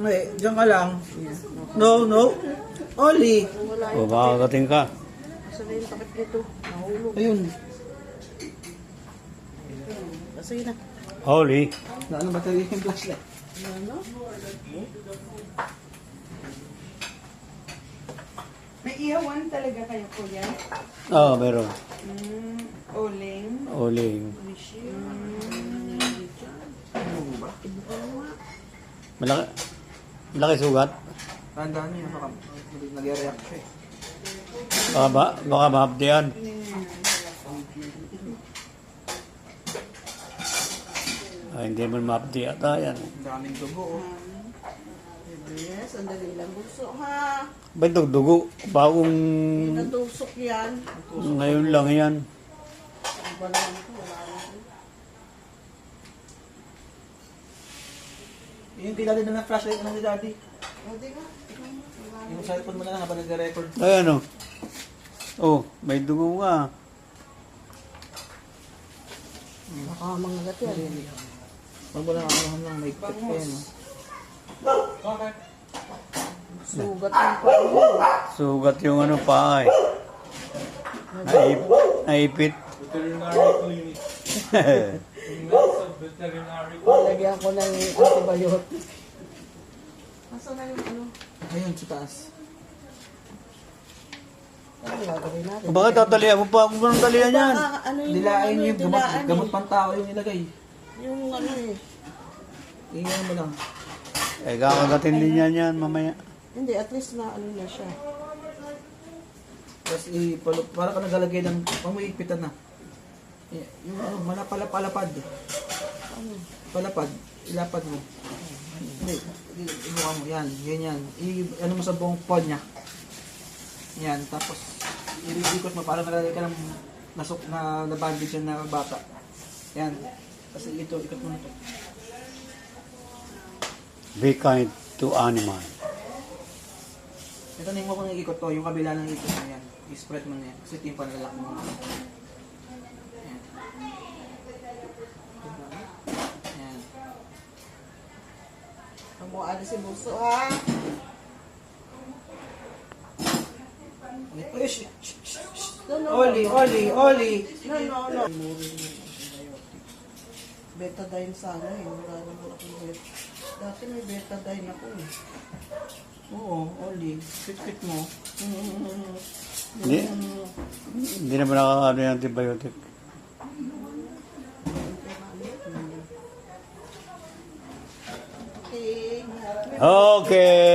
Ay, diyan ka lang. No, no. Oli. O baka kating ka. Saan na yung takip nito? Nahulog. Ayun. Sige na. Holy. Ano ba talaga yung flashlight? Ano? May ihawan talaga kayo po yan? Oo, meron. Oling. Oling. Malaki. Malaki sugat. Tandaan niyo, baka nag-react siya eh. Baka mahapdian. Ay, hindi mo mahapdi ata yan. Ang daming dugo, oh. Yes, sandali lang. Bunso ha. Ba't dugo? Bagong Natusok yan. ngayon lang yan. Iba naman ito. Wala naman. Yung kilala na ng flashlight na ni Daddy. O, di ba? Yung cellphone mo na lang habang nag-record. Ay, ano? Oh, may dugo nga. Nakamangagat yan. Huwag mo lang ako lang may pit pa yan, oh. Sugat yung pao. Sugat yung ano pa eh. Naipit. Veterinary clinic. Veterinary Lagyan ko ng antibiotic. Nasaan na yung ano? Ayun, sa taas. Ano gagawin natin? Bakit tatalian mo pa? Kung anong talian yan? Ano yung Dilain ano, niyo yung dilaan gamot eh. pang tao yung nilagay. Yung ano eh. Ingay mo lang. Eh, kakagatin din yan mamaya. Hindi, at least na ano na siya. Tapos para ka nagalagay ng pangwiipitan na. Yung ano, palapad. Ano? Palapad, ilapad mo. Hindi, ibuka mo. Yan, ganyan. Ano mo sa buong paw niya. Yan, tapos iikot mo para nagalagay ka ng na-bandage yan na bata. Yan. Tapos ito, ikot mo na ito. Be kind to animal. Ito na yung mukhang ikot to, yung kabila ng ikot na yan. I-spread mo na yan. Kasi ito yung panlalak mo. Yan. Yan. Ang mo ano si Bunso ha? Uy, shh. No. Oli. No. Betadine sana eh. Wala naman akong bet. Dati may betadine ako eh. Oo, Oli. Fit mo. Hindi naman nakakaano yung antibiotic. Okay. Okay.